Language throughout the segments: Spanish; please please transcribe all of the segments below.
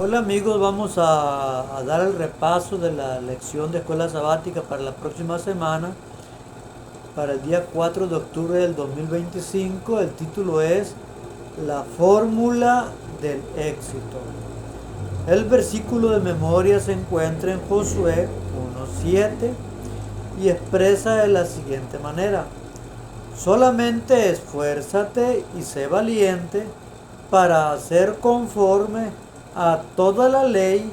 Hola amigos, vamos a dar el repaso de la lección de escuela sabática para la próxima semana, para el día 4 de octubre del 2025. El título es La fórmula del éxito. El versículo de memoria se encuentra en Josué 1:7 y expresa de la siguiente manera: solamente esfuérzate y sé valiente para hacer conforme a toda la ley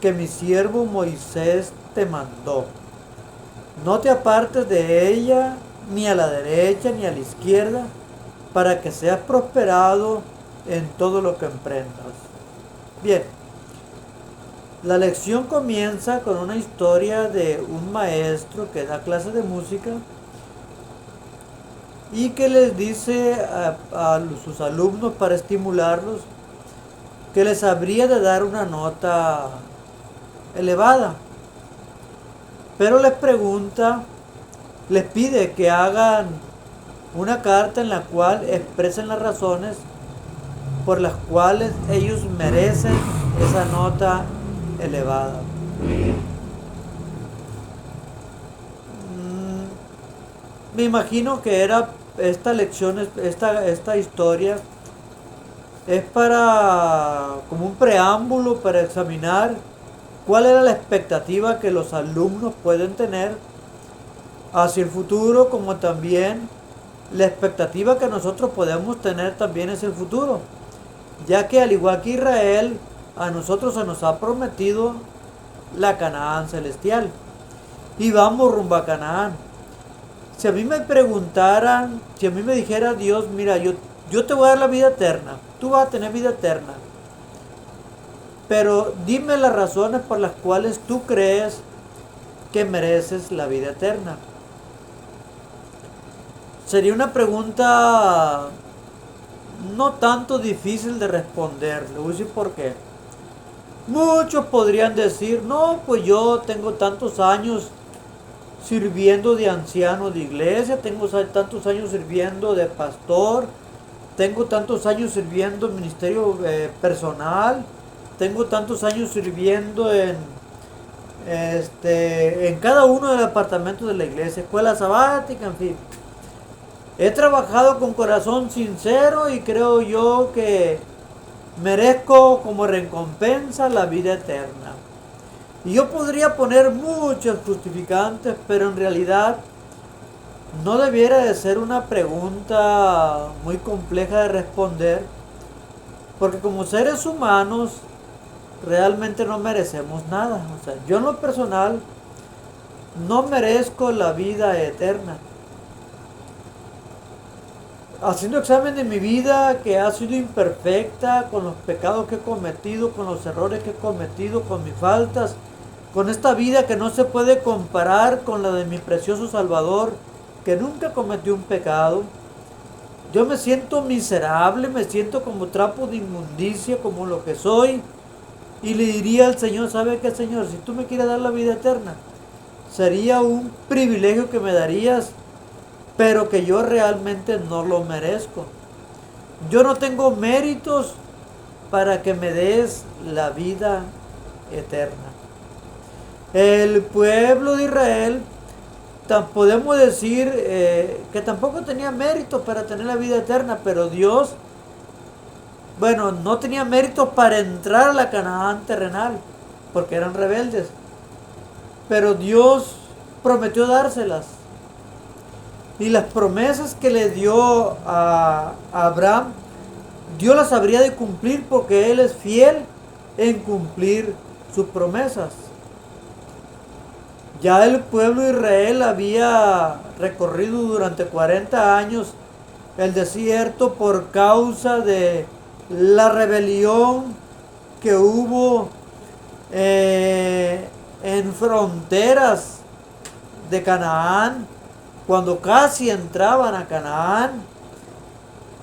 que mi siervo Moisés te mandó. No te apartes de ella ni a la derecha ni a la izquierda, para que seas prosperado en todo lo que emprendas. Bien, la lección comienza con una historia de un maestro que da clases de música y que les dice a sus alumnos, para estimularlos, que les habría de dar una nota elevada, pero les pregunta, les pide que hagan una carta en la cual expresen las razones por las cuales ellos merecen esa nota elevada. Me imagino que era esta lección, esta historia es para como un preámbulo para examinar cuál era la expectativa que los alumnos pueden tener hacia el futuro, como también la expectativa que nosotros podemos tener también es el futuro, ya que al igual que Israel, a nosotros se nos ha prometido la Canaán celestial y vamos rumbo a Canaán. Si a mí me preguntaran, si a mí me dijera Dios, mira, yo te voy a dar la vida eterna, tú vas a tener vida eterna, pero dime las razones por las cuales tú crees que mereces la vida eterna. Sería una pregunta no tanto difícil de responder. Le voy a decir por qué. Muchos podrían decir, no, pues yo tengo tantos años sirviendo de anciano de iglesia, tengo tantos años sirviendo de pastor, tengo tantos años sirviendo en ministerio personal, tengo tantos años sirviendo en cada uno de los departamentos de la iglesia, escuela sabática, en fin. He trabajado con corazón sincero y creo yo que merezco como recompensa la vida eterna. Y yo podría poner muchos justificantes, pero en realidad no debiera de ser una pregunta muy compleja de responder, porque como seres humanos realmente no merecemos nada. O sea, yo en lo personal no merezco la vida eterna. Haciendo examen de mi vida, que ha sido imperfecta, con los pecados que he cometido, con los errores que he cometido, con mis faltas, con esta vida que no se puede comparar con la de mi precioso Salvador, que nunca cometió un pecado. Yo me siento miserable, me siento como trapo de inmundicia, como lo que soy, y le diría al Señor, ¿sabe qué, Señor? Si tú me quieres dar la vida eterna, sería un privilegio que me darías, pero que yo realmente no lo merezco. Yo no tengo méritos para que me des la vida eterna. El pueblo de Israel, podemos decir que tampoco tenía méritos para tener la vida eterna, pero Dios, bueno, no tenía méritos para entrar a la Canaán terrenal, porque eran rebeldes, pero Dios prometió dárselas. Y las promesas que le dio a Abraham, Dios las habría de cumplir, porque Él es fiel en cumplir sus promesas. Ya el pueblo de Israel había recorrido durante 40 años el desierto por causa de la rebelión que hubo en fronteras de Canaán, cuando casi entraban a Canaán,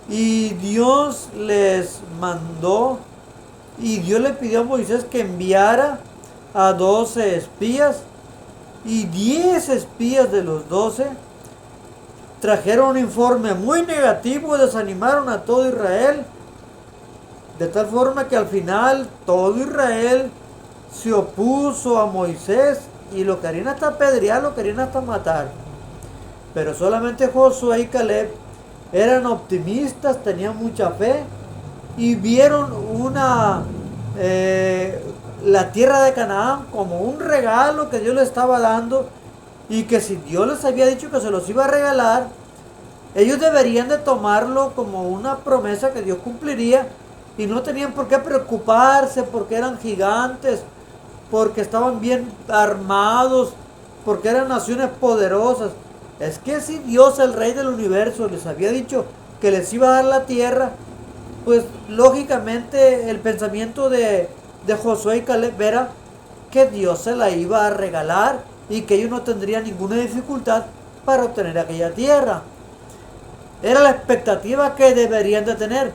y Dios les mandó, y Dios le pidió a Moisés que enviara a 12 espías, y 10 espías de los 12 trajeron un informe muy negativo, desanimaron a todo Israel, De tal forma que al final todo Israel se opuso a Moisés y lo querían hasta apedrear, lo querían hasta matar. Pero solamente Josué y Caleb eran optimistas, tenían mucha fe y vieron la tierra de Canaán como un regalo que Dios les estaba dando, y que si Dios les había dicho que se los iba a regalar, ellos deberían de tomarlo como una promesa que Dios cumpliría, y no tenían por qué preocuparse porque eran gigantes, porque estaban bien armados, porque eran naciones poderosas. Es que si Dios, el Rey del universo, les había dicho que les iba a dar la tierra, pues lógicamente el pensamiento de Josué y Caleb era que Dios se la iba a regalar y que ellos no tendrían ninguna dificultad para obtener aquella tierra. Era la expectativa que deberían de tener,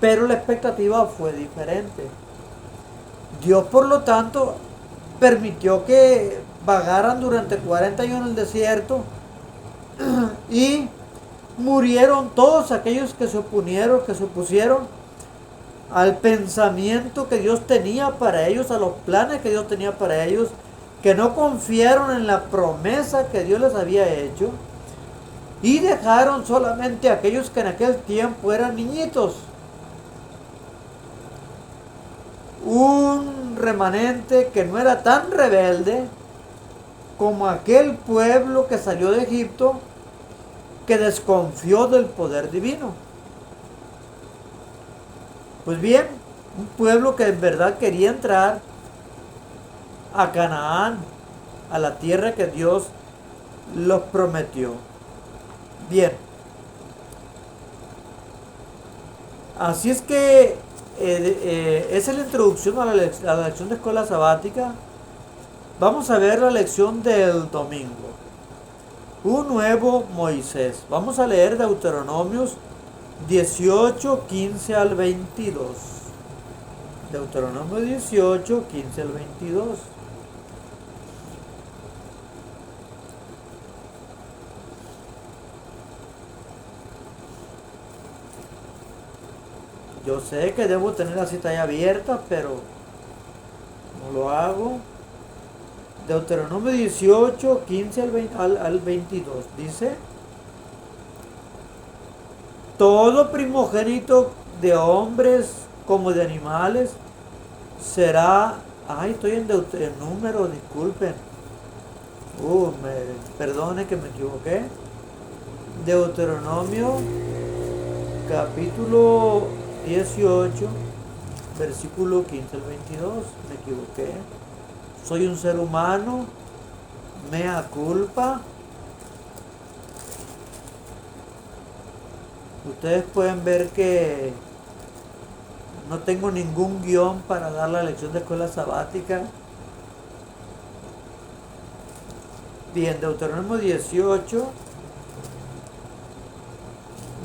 pero la expectativa fue diferente. Dios, por lo tanto, permitió que vagaran durante 40 años en el desierto y murieron todos aquellos que se opusieron al pensamiento que Dios tenía para ellos, a los planes que Dios tenía para ellos, que no confiaron en la promesa que Dios les había hecho, y dejaron solamente a aquellos que en aquel tiempo eran niñitos. Un remanente que no era tan rebelde como aquel pueblo que salió de Egipto, que desconfió del poder divino. Pues bien, un pueblo que en verdad quería entrar a Canaán, a la tierra que Dios los prometió. Bien, así es que esa es la introducción a la lección de escuela sabática. Vamos a ver la lección del domingo. Un nuevo Moisés. Vamos a leer Deuteronomios 18, 15 al 22. Deuteronomio 18, 15 al 22. Yo sé que debo tener la cita ya abierta, pero no lo hago. Deuteronomio 18, 15 al 22. Dice: todo primogénito de hombres como de animales será... Ay, estoy en número, disculpen. Perdone que me equivoqué. Deuteronomio capítulo 18, versículo 15 al 22. Me equivoqué. Soy un ser humano. Mea culpa. Ustedes pueden ver que no tengo ningún guión para dar la lección de escuela sabática. Bien, Deuteronomio 18,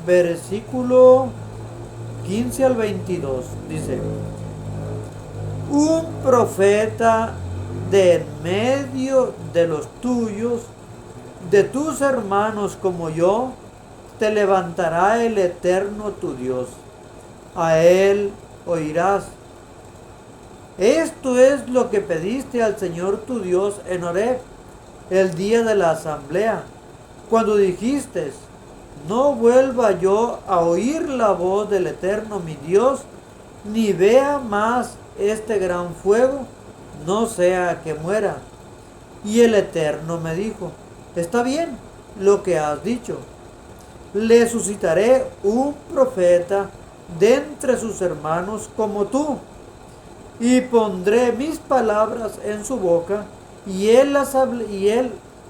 versículo 15 al 22, dice: un profeta de en medio de los tuyos, de tus hermanos como yo, te levantará el Eterno tu Dios. A él oirás. Esto es lo que pediste al Señor tu Dios en Horeb, el día de la asamblea, cuando dijiste: no vuelva yo a oír la voz del Eterno mi Dios, ni vea más este gran fuego, no sea que muera. Y el Eterno me dijo: está bien lo que has dicho. Le suscitaré un profeta de entre sus hermanos como tú, y pondré mis palabras en su boca, y él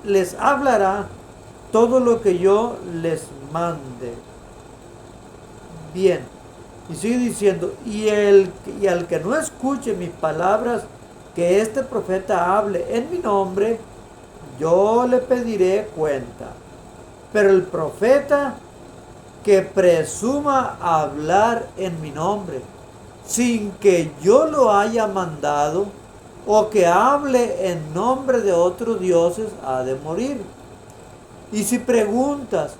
les hablará todo lo que yo les mande. Bien, y sigue diciendo: y al que no escuche mis palabras, que este profeta hable en mi nombre, yo le pediré cuenta. Pero el profeta que presuma hablar en mi nombre, sin que yo lo haya mandado, o que hable en nombre de otros dioses, ha de morir. Y si preguntas: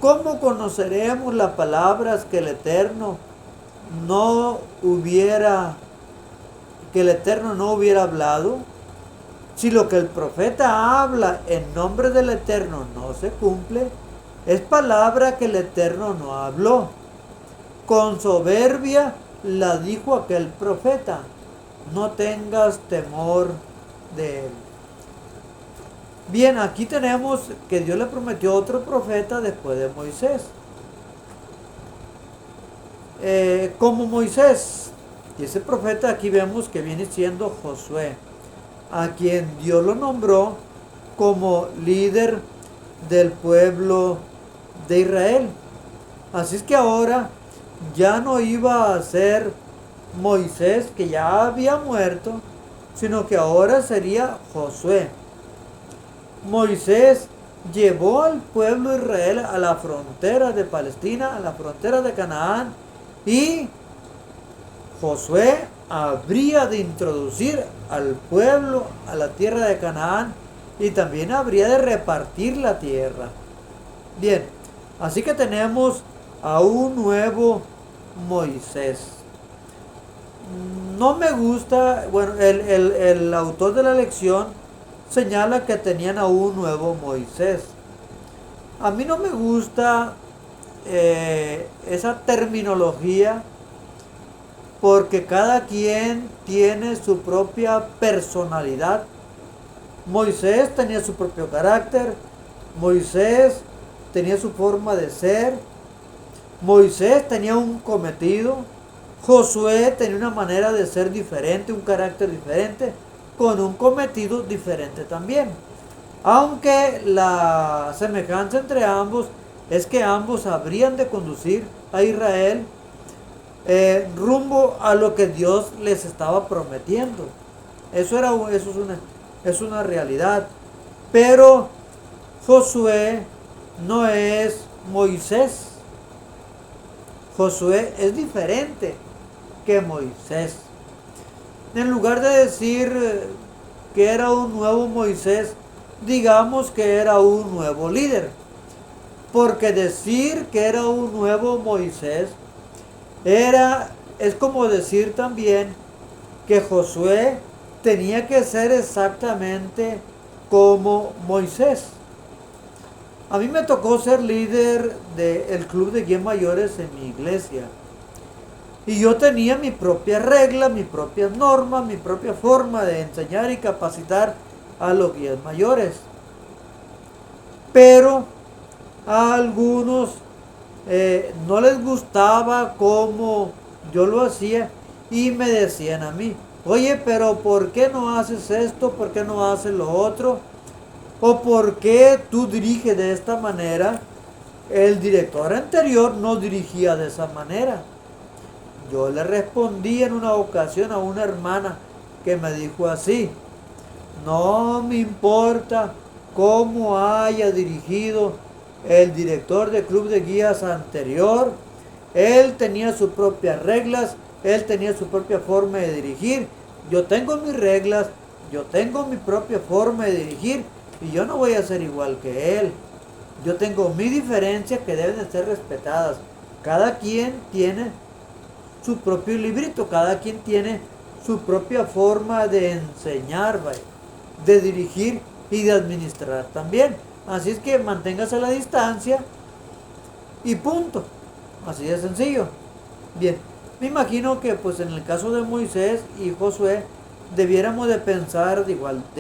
¿cómo conoceremos las palabras que el Eterno no hubiera, que el Eterno no hubiera hablado, si lo que el profeta habla en nombre del Eterno no se cumple, es palabra que el Eterno no habló. Con soberbia la dijo aquel profeta: no tengas temor de él. Bien, aquí tenemos que Dios le prometió otro profeta después de Moisés. Como Moisés, y ese profeta aquí vemos que viene siendo Josué, a quien Dios lo nombró como líder del pueblo de Israel. Así es que ahora ya no iba a ser Moisés, que ya había muerto, sino que ahora sería Josué. Moisés llevó al pueblo de Israel a la frontera de Palestina, a la frontera de Canaán, y Josué habría de introducir al pueblo a la tierra de Canaán y también habría de repartir la tierra. Bien, así que tenemos a un nuevo Moisés. No me gusta, bueno, el autor de la lección señala que tenían a un nuevo Moisés. A mí no me gusta esa terminología, porque cada quien tiene su propia personalidad. Moisés tenía su propio carácter, Moisés tenía su forma de ser, Moisés tenía un cometido, Josué tenía una manera de ser diferente, un carácter diferente, con un cometido diferente también. Aunque la semejanza entre ambos es que ambos habrían de conducir a Israel rumbo a lo que Dios les estaba prometiendo. Eso es una realidad. Pero Josué no es Moisés. Josué es diferente que Moisés. En lugar de decir que era un nuevo Moisés, digamos que era un nuevo líder. Porque decir que era un nuevo Moisés es como decir también que Josué tenía que ser exactamente como Moisés. A mí me tocó ser líder del club de guías mayores en mi iglesia. Y yo tenía mi propia regla, mis propias normas, mi propia forma de enseñar y capacitar a los guías mayores. Pero a algunos no les gustaba cómo yo lo hacía y me decían a mí: oye, pero ¿por qué no haces esto? ¿Por qué no haces lo otro? ¿O por qué tú diriges de esta manera? El director anterior no dirigía de esa manera. Yo le respondí en una ocasión a una hermana que me dijo así: no me importa cómo haya dirigido el director del club de guías anterior, él tenía sus propias reglas, él tenía su propia forma de dirigir. Yo tengo mis reglas, yo tengo mi propia forma de dirigir y yo no voy a ser igual que él. Yo tengo mis diferencias que deben de ser respetadas. Cada quien tiene su propio librito, cada quien tiene su propia forma de enseñar, de dirigir y de administrar también. Así es que manténgase a la distancia y punto. Así de sencillo. Bien, me imagino que pues en el caso de Moisés y Josué debiéramos de pensar de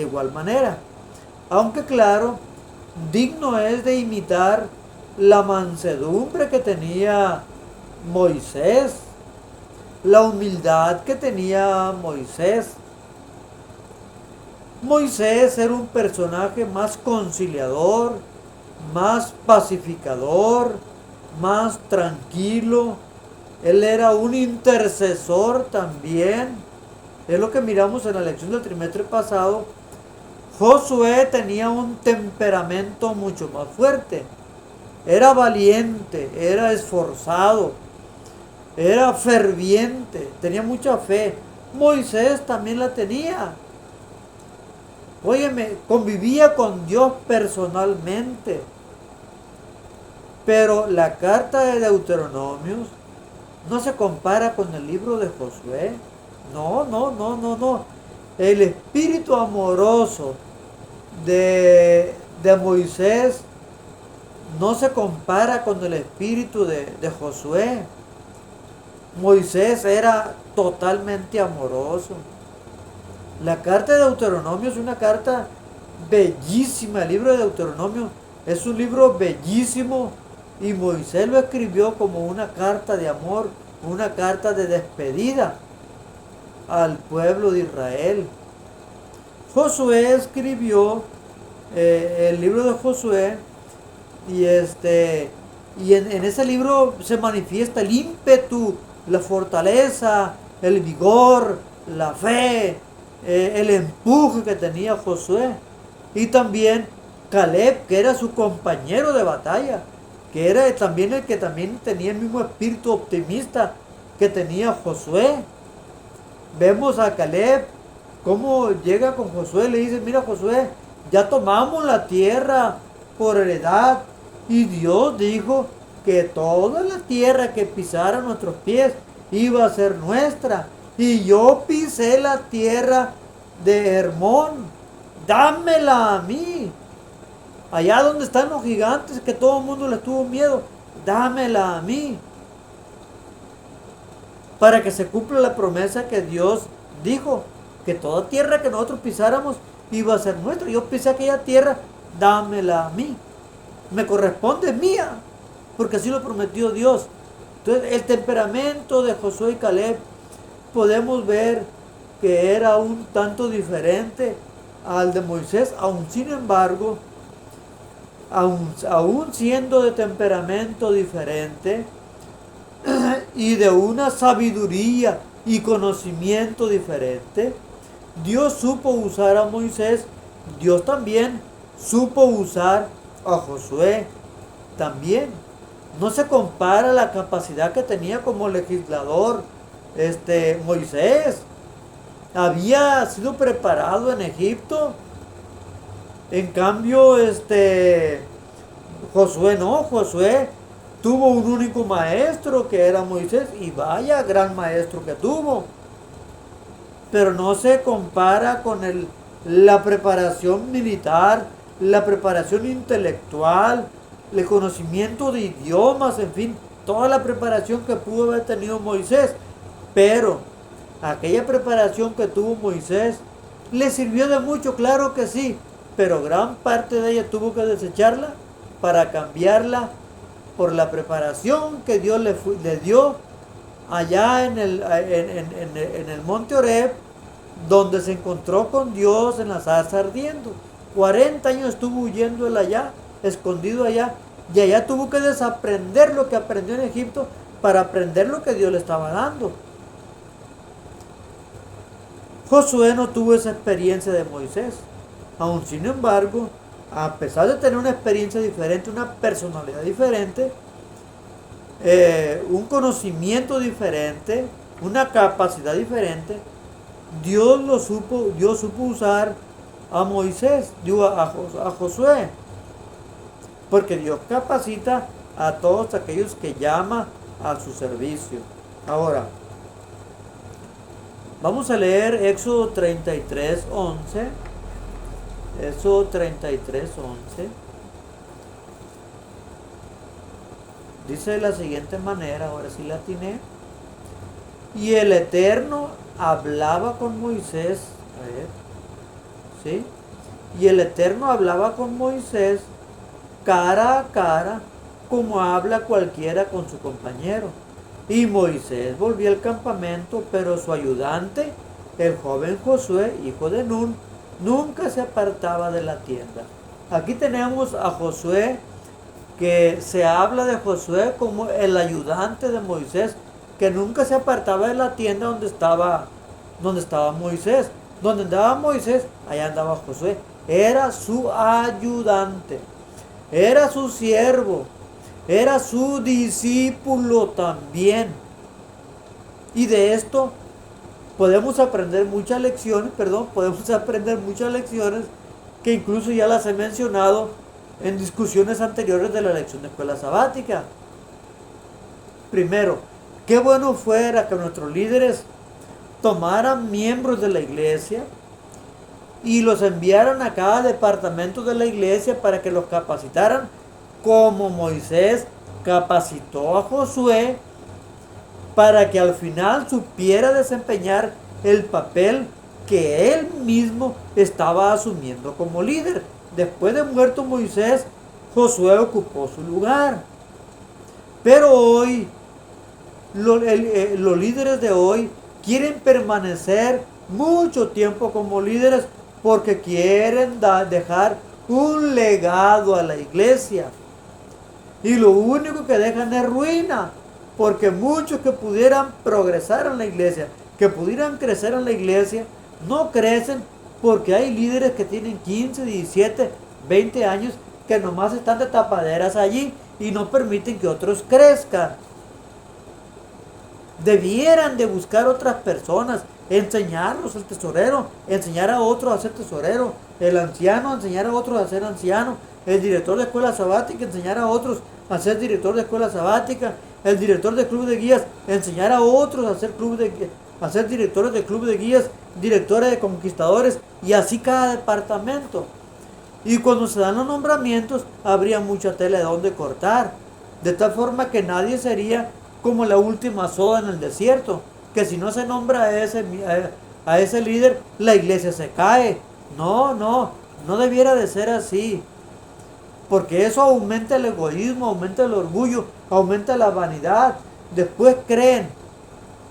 igual manera. Aunque claro, digno es de imitar la mansedumbre que tenía Moisés, la humildad que tenía Moisés. Moisés era un personaje más conciliador, más pacificador, más tranquilo. Él era un intercesor también. Es lo que miramos en la lección del trimestre pasado. Josué tenía un temperamento mucho más fuerte. Era valiente, era esforzado, era ferviente, tenía mucha fe. Moisés también la tenía. Óyeme, convivía con Dios personalmente. Pero la carta de Deuteronomios no se compara con el libro de Josué. No, no, no, no, no. El espíritu amoroso de Moisés no se compara con el espíritu de Josué. Moisés era totalmente amoroso. La carta de Deuteronomio es una carta bellísima. El libro de Deuteronomio es un libro bellísimo y Moisés lo escribió como una carta de amor, una carta de despedida al pueblo de Israel. Josué escribió el libro de Josué y en ese libro se manifiesta el ímpetu, la fortaleza, el vigor, la fe, el empuje que tenía Josué. Y también Caleb, que era su compañero de batalla, que era también el que también tenía el mismo espíritu optimista que tenía Josué. Vemos a Caleb cómo llega con Josué, le dice, mira Josué, ya tomamos la tierra por heredad y Dios dijo que toda la tierra que pisara nuestros pies iba a ser nuestra. Y yo pisé la tierra de Hermón, dámela a mí. Allá donde están los gigantes que todo el mundo les tuvo miedo, dámela a mí. Para que se cumpla la promesa que Dios dijo, que toda tierra que nosotros pisáramos iba a ser nuestra. Yo pisé aquella tierra, dámela a mí. Me corresponde, es mía, porque así lo prometió Dios. Entonces el temperamento de Josué y Caleb podemos ver que era un tanto diferente al de Moisés, aun sin embargo, aún siendo de temperamento diferente y de una sabiduría y conocimiento diferente, Dios supo usar a Moisés, Dios también supo usar a Josué también. No se compara la capacidad que tenía como legislador Moisés. Había sido preparado en Egipto. En cambio, Josué no, Josué tuvo un único maestro que era Moisés y vaya gran maestro que tuvo. Pero no se compara con la preparación militar, la preparación intelectual, el conocimiento de idiomas, en fin, toda la preparación que pudo haber tenido Moisés. Pero aquella preparación que tuvo Moisés le sirvió de mucho, claro que sí, pero gran parte de ella tuvo que desecharla para cambiarla por la preparación que Dios le dio allá en el monte Horeb, donde se encontró con Dios en la zarza ardiendo. 40 años estuvo huyendo él allá, escondido allá, y allá tuvo que desaprender lo que aprendió en Egipto para aprender lo que Dios le estaba dando. Josué no tuvo esa experiencia de Moisés. Aún sin embargo, a pesar de tener una experiencia diferente, una personalidad diferente, un conocimiento diferente, una capacidad diferente, Dios supo usar a Moisés, a Josué, porque Dios capacita a todos aquellos que llama a su servicio. Ahora, vamos a leer Éxodo 33:11. Éxodo 33:11. Dice de la siguiente manera, ahora sí la atiné. Y el Eterno hablaba con Moisés, a ver, ¿sí? Y el Eterno hablaba con Moisés cara a cara, como habla cualquiera con su compañero. Y Moisés volvió al campamento, pero su ayudante, el joven Josué, hijo de Nun, nunca se apartaba de la tienda. Aquí tenemos a Josué, que se habla de Josué como el ayudante de Moisés, que nunca se apartaba de la tienda donde estaba Moisés. Donde andaba Moisés, allá andaba Josué. Era su ayudante, era su siervo, era su discípulo también. Y de esto podemos aprender muchas lecciones, que incluso ya las he mencionado en discusiones anteriores de la lección de escuela sabática. Primero, Qué bueno fuera que nuestros líderes tomaran miembros de la iglesia y los enviaran a cada departamento de la iglesia para que los capacitaran, como Moisés capacitó a Josué, para que al final supiera desempeñar el papel que él mismo estaba asumiendo como líder. Después de muerto Moisés, Josué ocupó su lugar. Pero hoy, los líderes de hoy quieren permanecer mucho tiempo como líderes porque quieren dejar un legado a la iglesia. Y lo único que dejan es ruina, porque muchos que pudieran progresar en la iglesia, que pudieran crecer en la iglesia, no crecen porque hay líderes que tienen 15, 17, 20 años que nomás están de tapaderas allí y no permiten que otros crezcan. Debieran de buscar otras personas, enseñarlos el tesorero, enseñar a otros a ser tesorero, el anciano enseñar a otros a ser anciano, el director de escuela sabática enseñar a otros a ser director de escuela sabática, el director de club de guías enseñar a otros a ser directores de club de guías, directores de conquistadores, y así cada departamento. Y cuando se dan los nombramientos habría mucha tela de donde cortar, de tal forma que nadie sería como la última soda en el desierto, que si no se nombra a ese líder, la iglesia se cae. No debiera de ser así, porque eso aumenta el egoísmo, aumenta el orgullo, aumenta la vanidad. Después creen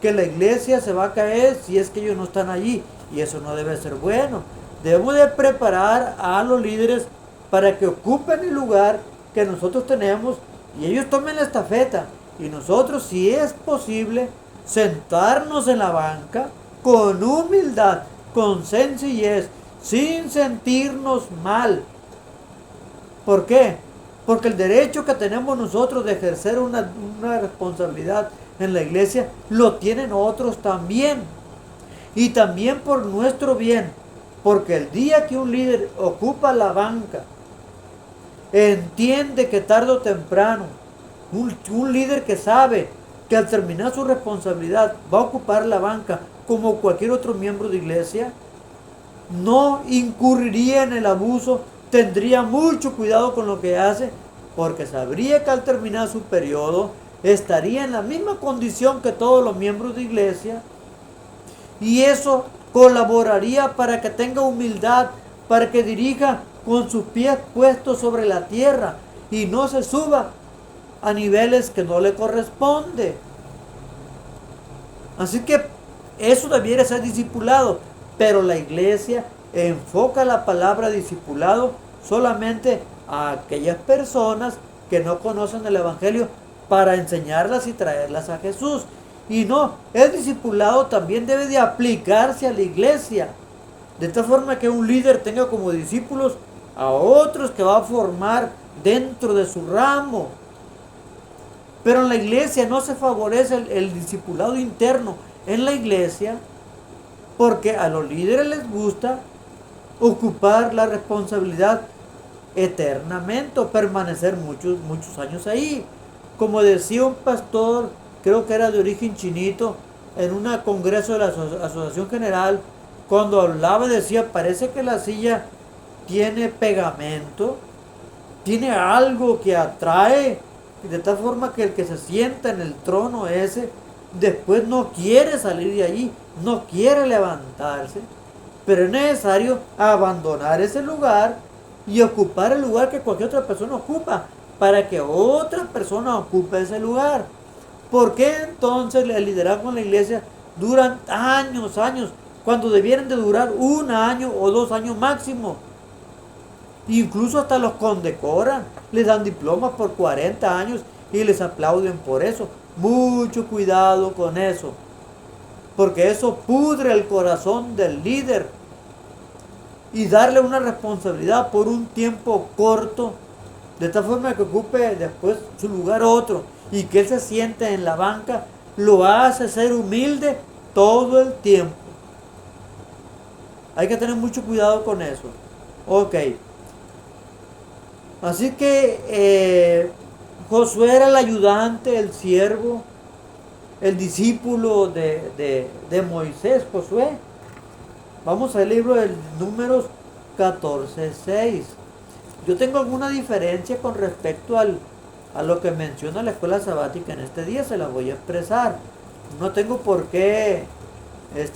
que la iglesia se va a caer si es que ellos no están allí, y eso no debe ser bueno. Debemos de preparar a los líderes para que ocupen el lugar que nosotros tenemos y ellos tomen la estafeta. Y nosotros, si es posible, sentarnos en la banca con humildad, con sencillez, sin sentirnos mal. ¿Por qué? Porque el derecho que tenemos nosotros de ejercer una responsabilidad en la iglesia, lo tienen otros también. Y también por nuestro bien. Porque el día que un líder ocupa la banca, entiende que tarde o temprano, un líder que sabe que al terminar su responsabilidad va a ocupar la banca como cualquier otro miembro de iglesia, no incurriría en el abuso, tendría mucho cuidado con lo que hace, porque sabría que al terminar su periodo estaría en la misma condición que todos los miembros de iglesia, y eso colaboraría para que tenga humildad, para que dirija con sus pies puestos sobre la tierra y no se suba a niveles que no le corresponde. Así que eso debiera ser discipulado, pero la iglesia enfoca la palabra discipulado solamente a aquellas personas que no conocen el evangelio para enseñarlas y traerlas a Jesús. Y no, el discipulado también debe de aplicarse a la iglesia, de tal forma que un líder tenga como discípulos a otros que va a formar dentro de su ramo. Pero en la iglesia no se favorece el discipulado interno en la iglesia, porque a los líderes les gusta ocupar la responsabilidad eternamente o permanecer muchos años ahí. Como decía un pastor, creo que era de origen chinito, en un congreso de la Asociación General, cuando hablaba decía, parece que la silla tiene pegamento, tiene algo que atrae, de tal forma que el que se sienta en el trono ese, después no quiere salir de allí, no quiere levantarse, pero es necesario abandonar ese lugar y ocupar el lugar que cualquier otra persona ocupa, para que otra persona ocupe ese lugar. ¿Por qué entonces el liderazgo en la iglesia duran años, cuando debieran de durar 1 año o 2 años máximo? Incluso hasta los condecoran, les dan diplomas por 40 años y les aplauden por eso. Mucho cuidado con eso, porque eso pudre el corazón del líder. Y darle una responsabilidad por un tiempo corto, de tal forma que ocupe después su lugar otro y que él se siente en la banca, lo hace ser humilde todo el tiempo. Hay que tener mucho cuidado con eso. Ok. Así que Josué era el ayudante, el siervo, el discípulo de Moisés, Josué. Vamos al libro de Números 14:6. Yo tengo alguna diferencia con respecto a lo que menciona la escuela sabática en este día, se la voy a expresar. No tengo por qué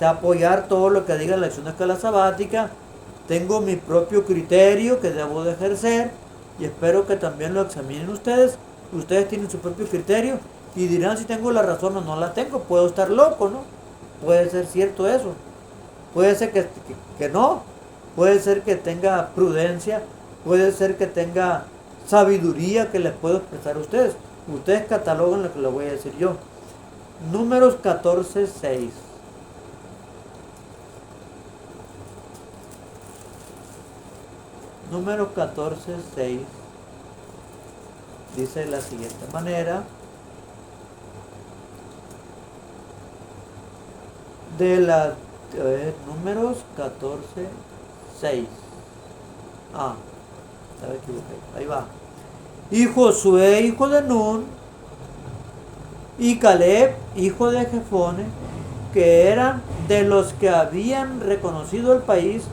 apoyar todo lo que diga la lección de escuela sabática. Tengo mi propio criterio que debo de ejercer y espero que también lo examinen ustedes. Ustedes tienen su propio criterio y dirán si tengo la razón o no la tengo. Puedo estar loco, ¿no? Puede ser cierto eso. Puede ser que no. Puede ser que tenga prudencia. Puede ser que tenga sabiduría que les puedo expresar a ustedes. Ustedes catalogan lo que les voy a decir yo. Números 14:6. Número 14:6 dice de la siguiente manera: Números 14:6. Me equivoqué. Ahí va. Y Josué, hijo de Nun, y Caleb, hijo de Jefone, que eran de los que habían reconocido el país,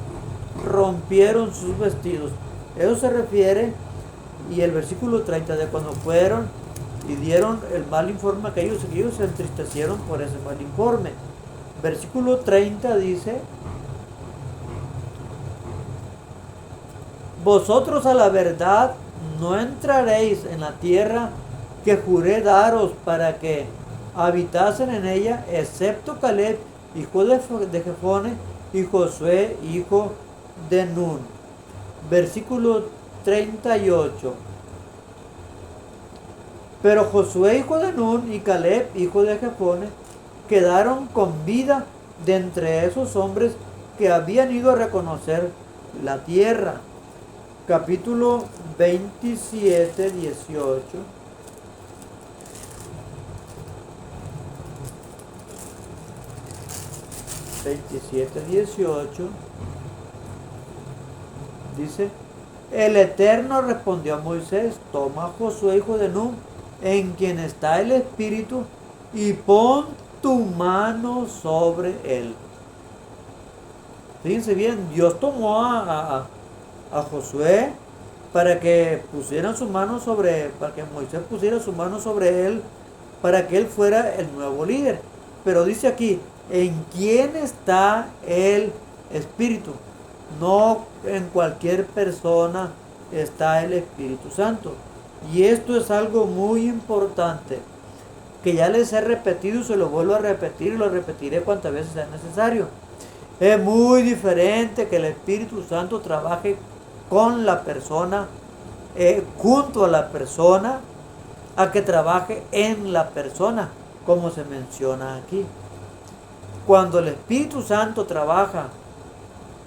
rompieron sus vestidos. Eso se refiere, y el versículo 30, de cuando fueron y dieron el mal informe que ellos se entristecieron por ese mal informe. Versículo 30 dice: vosotros a la verdad no entraréis en la tierra que juré daros para que habitasen en ella, excepto Caleb, hijo de Jefone, y Josué, hijo de Nun. Versículo 38. Pero Josué, hijo de Nun, y Caleb, hijo de Jefone, quedaron con vida de entre esos hombres que habían ido a reconocer la tierra. Capítulo 27, 18. Dice: el Eterno respondió a Moisés: toma a Josué, hijo de Nun, en quien está el Espíritu, y pon tu mano sobre él. Fíjense bien, Dios tomó a Josué para que pusieran su mano para que Moisés pusiera su mano sobre él, para que él fuera el nuevo líder. Pero dice aquí: ¿en quién está el Espíritu? No en cualquier persona está el Espíritu Santo. Y esto es algo muy importante, que ya les he repetido y se lo vuelvo a repetir y lo repetiré cuantas veces sea necesario. Es muy diferente que el Espíritu Santo trabaje con la persona, junto a la persona, a que trabaje en la persona, como se menciona aquí. Cuando el Espíritu Santo trabaja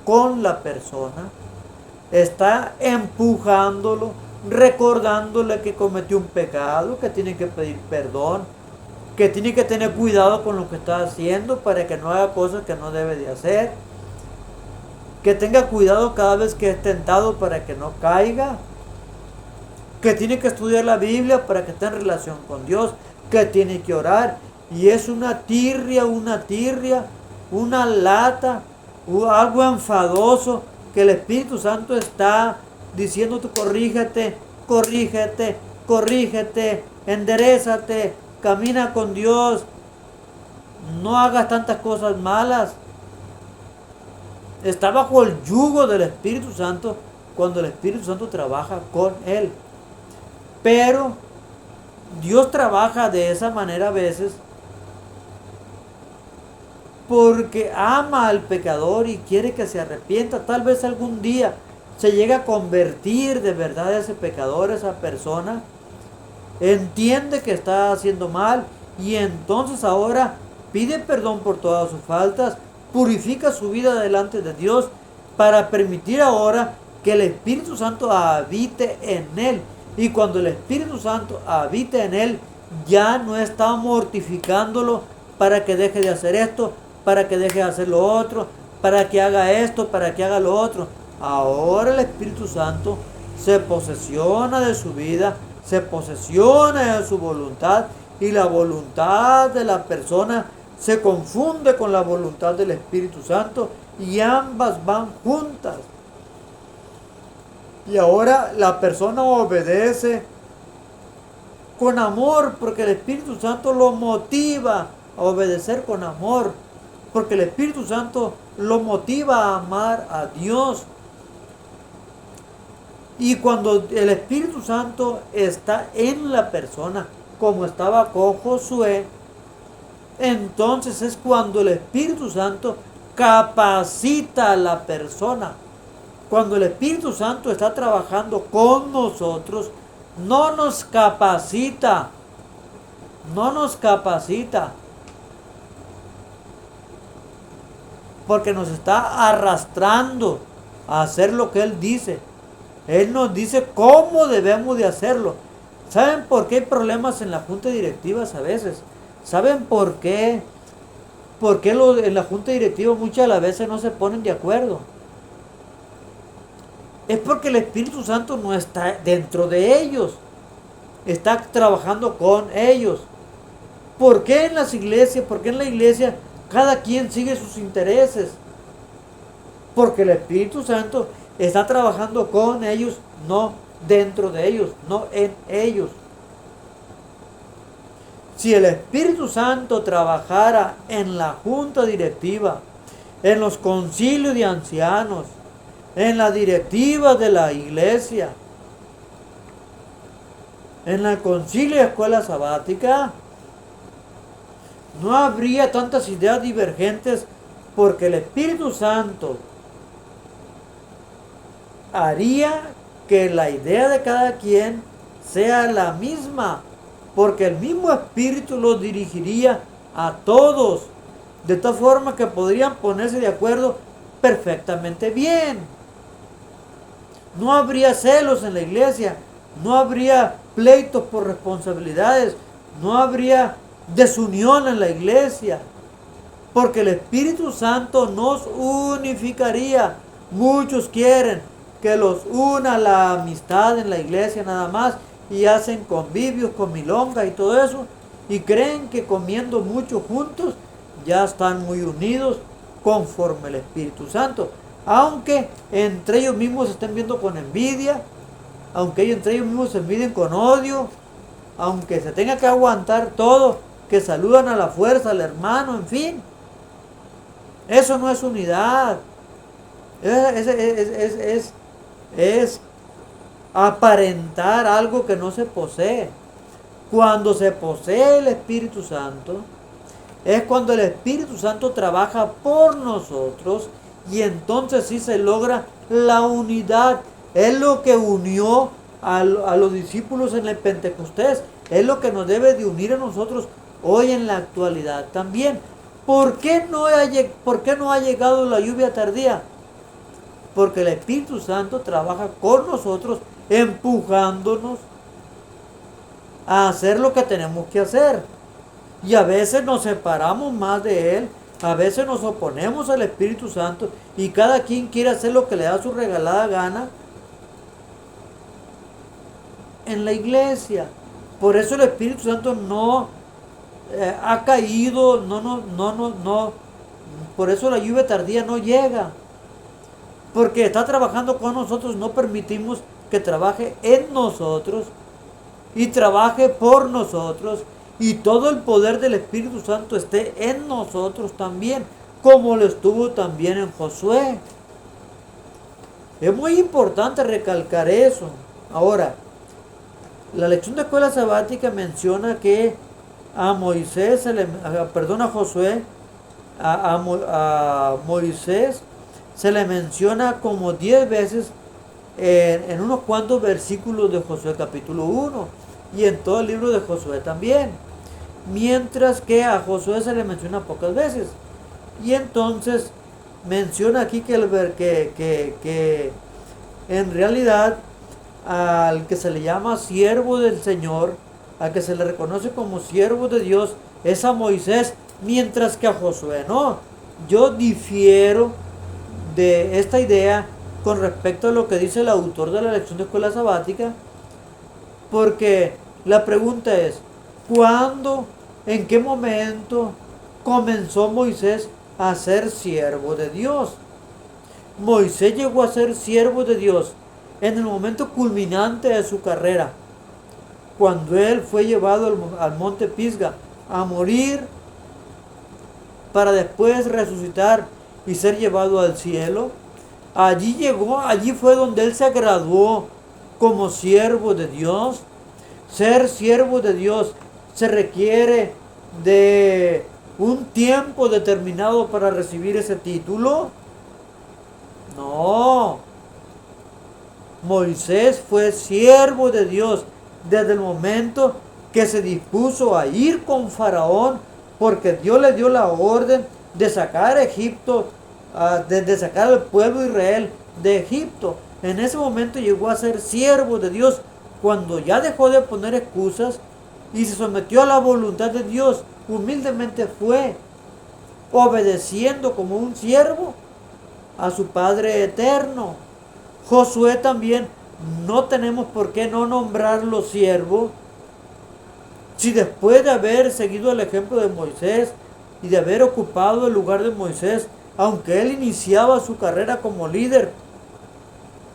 con la persona, está empujándolo, recordándole que cometió un pecado, que tiene que pedir perdón, que tiene que tener cuidado con lo que está haciendo para que no haga cosas que no debe de hacer, que tenga cuidado cada vez que es tentado para que no caiga, que tiene que estudiar la Biblia para que esté en relación con Dios, que tiene que orar. Y es una tirria, una lata, algo enfadoso, que el Espíritu Santo está diciendo: tú corrígete, enderézate, camina con Dios, no hagas tantas cosas malas. Está bajo el yugo del Espíritu Santo cuando el Espíritu Santo trabaja con él. Pero Dios trabaja de esa manera a veces porque ama al pecador y quiere que se arrepienta. Tal vez algún día se llegue a convertir de verdad ese pecador, esa persona. Entiende que está haciendo mal y entonces ahora pide perdón por todas sus faltas, purifica su vida delante de Dios para permitir ahora que el Espíritu Santo habite en él. Y cuando el Espíritu Santo habite en él, ya no está mortificándolo para que deje de hacer esto, para que deje de hacer lo otro, para que haga esto, para que haga lo otro. Ahora el Espíritu Santo se posesiona de su vida, se posesiona de su voluntad y la voluntad de la persona se confunde con la voluntad del Espíritu Santo y ambas van juntas. Y ahora la persona obedece con amor porque el Espíritu Santo lo motiva a obedecer con amor, porque el Espíritu Santo lo motiva a amar a Dios. Y cuando el Espíritu Santo está en la persona, como estaba con Josué, entonces es cuando el Espíritu Santo capacita a la persona. Cuando el Espíritu Santo está trabajando con nosotros, no nos capacita, porque nos está arrastrando a hacer lo que Él dice. Él nos dice cómo debemos de hacerlo. ¿Saben por qué hay problemas en la junta directiva a veces? ¿Saben por qué? Porque en la junta directiva muchas de las veces no se ponen de acuerdo. Es porque el Espíritu Santo no está dentro de ellos. Está trabajando con ellos. ¿Por qué en las iglesias? ¿Por qué en la iglesia cada quien sigue sus intereses? Porque el Espíritu Santo está trabajando con ellos, no dentro de ellos, no en ellos. Si el Espíritu Santo trabajara en la junta directiva, en los concilios de ancianos, en la directiva de la iglesia, en el concilio de escuela sabática, no habría tantas ideas divergentes porque el Espíritu Santo haría que la idea de cada quien sea la misma, porque el mismo Espíritu los dirigiría a todos, de tal forma que podrían ponerse de acuerdo perfectamente bien. No habría celos en la iglesia, no habría pleitos por responsabilidades, no habría desunión en la iglesia, porque el Espíritu Santo nos unificaría. Muchos quieren que los una la amistad en la iglesia nada más y hacen convivios, comilonga y todo eso, y creen que comiendo mucho juntos ya están muy unidos conforme el Espíritu Santo, aunque entre ellos mismos se estén viendo con envidia, aunque entre ellos mismos se envidien con odio, aunque se tenga que aguantar todo, que saludan a la fuerza al hermano, en fin. Eso no es unidad. Es aparentar algo que no se posee. Cuando se posee el Espíritu Santo, es cuando el Espíritu Santo trabaja por nosotros y entonces sí se logra la unidad. Es lo que unió a los discípulos en el Pentecostés. Es lo que nos debe de unir a nosotros hoy en la actualidad también. ¿Por qué no ha llegado la lluvia tardía? Porque el Espíritu Santo trabaja con nosotros, empujándonos a hacer lo que tenemos que hacer. Y a veces nos separamos más de Él, a veces nos oponemos al Espíritu Santo y cada quien quiere hacer lo que le da su regalada gana en la iglesia. Por eso el Espíritu Santo no ha caído, por eso la lluvia tardía no llega. Porque está trabajando con nosotros, no permitimos que trabaje en nosotros y trabaje por nosotros y todo el poder del Espíritu Santo esté en nosotros también, como lo estuvo también en Josué. Es muy importante recalcar eso. Ahora, la lección de escuela sabática menciona que a Josué, a Moisés se le menciona como 10 veces en unos cuantos versículos de Josué capítulo 1 y en todo el libro de Josué también, mientras que a Josué se le menciona pocas veces. Y entonces menciona aquí que en realidad al que se le llama siervo del Señor, al que se le reconoce como siervo de Dios, es a Moisés, mientras que a Josué no. Yo difiero de esta idea con respecto a lo que dice el autor de la lección de escuela sabática, porque la pregunta es, ¿Cuándo, en qué momento comenzó Moisés a ser siervo de Dios? Moisés llegó a ser siervo de Dios en el momento culminante de su carrera, cuando él fue llevado al monte Pisga a morir para después resucitar y ser llevado al cielo. Allí llegó, allí fue donde él se graduó como siervo de Dios. Ser siervo de Dios se requiere de un tiempo determinado para recibir ese título. No. Moisés fue siervo de Dios desde el momento que se dispuso a ir con Faraón, porque Dios le dio la orden de sacar a Egipto, de sacar al pueblo de Israel de Egipto. En ese momento llegó a ser siervo de Dios, cuando ya dejó de poner excusas y se sometió a la voluntad de Dios. Humildemente fue obedeciendo como un siervo a su Padre eterno. Josué también, no tenemos por qué no nombrarlo siervo, si después de haber seguido el ejemplo de Moisés y de haber ocupado el lugar de Moisés, aunque él iniciaba su carrera como líder,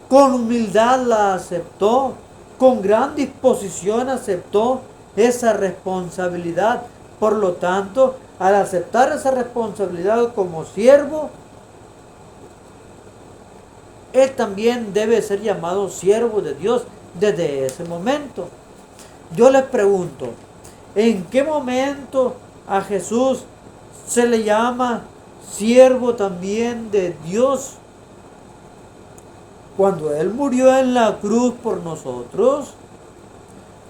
con humildad la aceptó, con gran disposición aceptó esa responsabilidad. Por lo tanto, al aceptar esa responsabilidad como siervo, él también debe ser llamado siervo de Dios desde ese momento. Yo les pregunto, ¿en qué momento a Jesús se le llama siervo también de Dios? Cuando Él murió en la cruz por nosotros,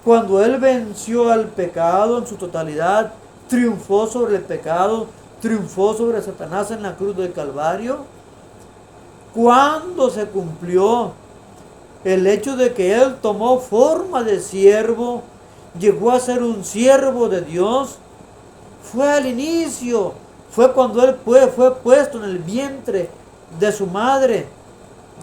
cuando Él venció al pecado en su totalidad, triunfó sobre el pecado, triunfó sobre Satanás en la cruz del Calvario. Cuando se cumplió el hecho de que Él tomó forma de siervo, llegó a ser un siervo de Dios, fue al inicio, fue cuando Él fue puesto en el vientre de su madre,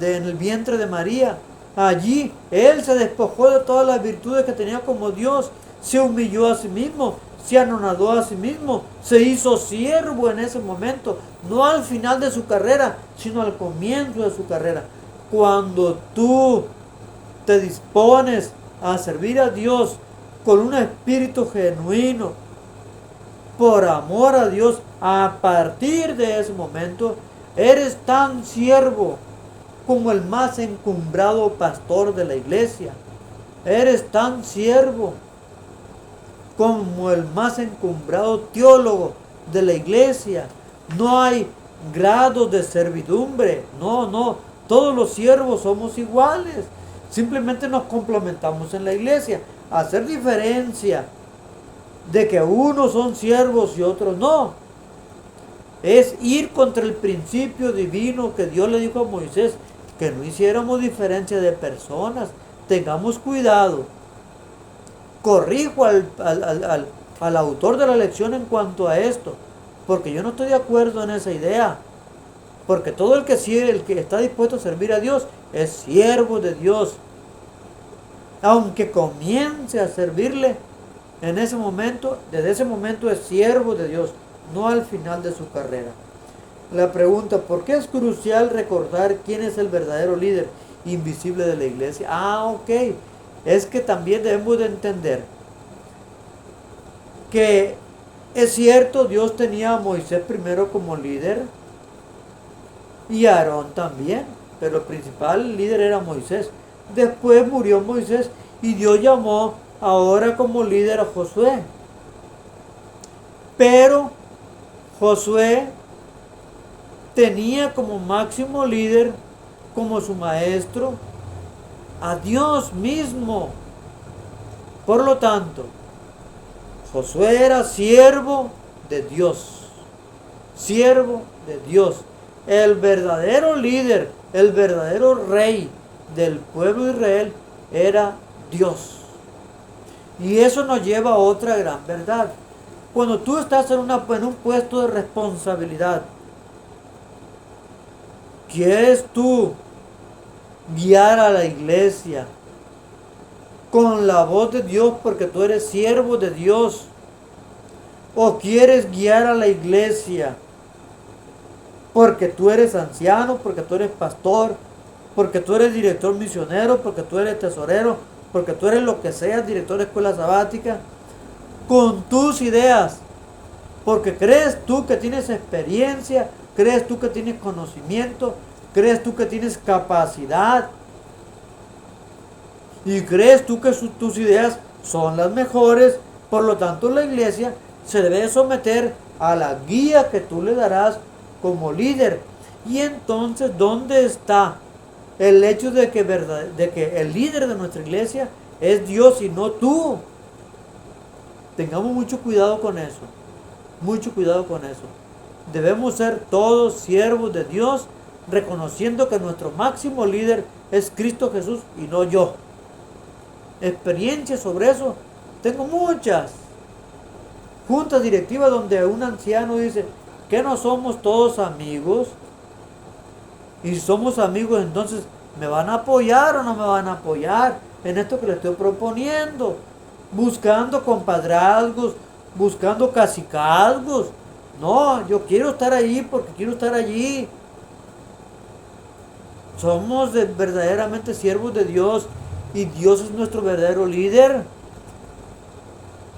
en el vientre de María. Allí Él se despojó de todas las virtudes que tenía como Dios, se humilló a sí mismo, se anonadó a sí mismo, se hizo siervo en ese momento, no al final de su carrera, sino al comienzo de su carrera. Cuando tú te dispones a servir a Dios con un espíritu genuino, por amor a Dios, a partir de ese momento, eres tan siervo como el más encumbrado pastor de la iglesia. Eres tan siervo como el más encumbrado teólogo de la iglesia. No hay grados de servidumbre. No. Todos los siervos somos iguales. Simplemente nos complementamos en la iglesia. Hacer diferencia de que unos son siervos y otros no, es ir contra el principio divino que Dios le dijo a Moisés, que no hiciéramos diferencia de personas. Tengamos cuidado. Corrijo al autor de la lección en cuanto a esto, porque yo no estoy de acuerdo en esa idea. Porque todo el que está dispuesto a servir a Dios es siervo de Dios, aunque comience a servirle en ese momento. Desde ese momento es siervo de Dios, no al final de su carrera. La pregunta, ¿por qué es crucial recordar quién es el verdadero líder invisible de la iglesia? Ok. Es que también debemos de entender que es cierto, Dios tenía a Moisés primero como líder y a Aarón también, pero el principal líder era Moisés. Después murió Moisés y Dios llamó ahora como líder a Josué. Pero Josué tenía como máximo líder, como su maestro, a Dios mismo. Por lo tanto, Josué era siervo de Dios. Siervo de Dios. El verdadero líder, el verdadero rey del pueblo de Israel era Dios. Y eso nos lleva a otra gran verdad. Cuando tú estás en un puesto de responsabilidad, ¿quieres tú guiar a la iglesia con la voz de Dios porque tú eres siervo de Dios? ¿O quieres guiar a la iglesia porque tú eres anciano, porque tú eres pastor, porque tú eres director misionero, porque tú eres tesorero, porque tú eres lo que seas, director de escuela sabática, con tus ideas? Porque crees tú que tienes experiencia, crees tú que tienes conocimiento, crees tú que tienes capacidad y crees tú que tus ideas son las mejores. Por lo tanto, la iglesia se debe someter a la guía que tú le darás como líder. Y entonces, ¿dónde está el hecho de que el líder de nuestra iglesia es Dios y no tú? Tengamos mucho cuidado con eso. Mucho cuidado con eso. Debemos ser todos siervos de Dios, reconociendo que nuestro máximo líder es Cristo Jesús y no yo. Experiencias sobre eso tengo muchas. Juntas directivas donde un anciano dice que no somos todos amigos. Y si somos amigos, entonces ¿me van a apoyar o no me van a apoyar en esto que le estoy proponiendo? Buscando compadrazgos, buscando cacicazgos. No, yo quiero estar ahí porque quiero estar allí. Somos verdaderamente siervos de Dios y Dios es nuestro verdadero líder.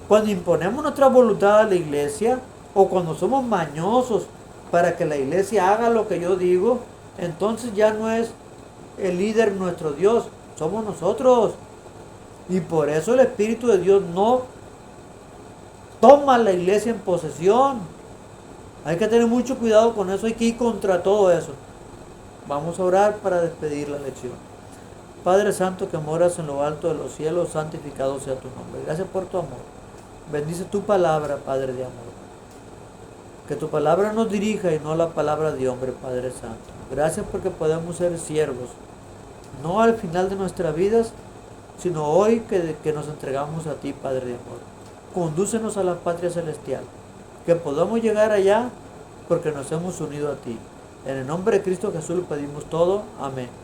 Cuando imponemos nuestra voluntad a la iglesia o cuando somos mañosos para que la iglesia haga lo que yo digo, entonces ya no es el líder nuestro Dios, somos nosotros. Y por eso el Espíritu de Dios no toma la iglesia en posesión. Hay que tener mucho cuidado con eso, hay que ir contra todo eso. Vamos a orar para despedir la lección. Padre Santo que moras en lo alto de los cielos, santificado sea tu nombre. Gracias por tu amor. Bendice tu palabra, Padre de amor. Que tu palabra nos dirija y no la palabra de hombre, Padre Santo. Gracias porque podemos ser siervos, no al final de nuestras vidas, sino hoy que nos entregamos a ti, Padre de amor. Condúcenos a la patria celestial, que podamos llegar allá porque nos hemos unido a ti. En el nombre de Cristo Jesús lo pedimos todo. Amén.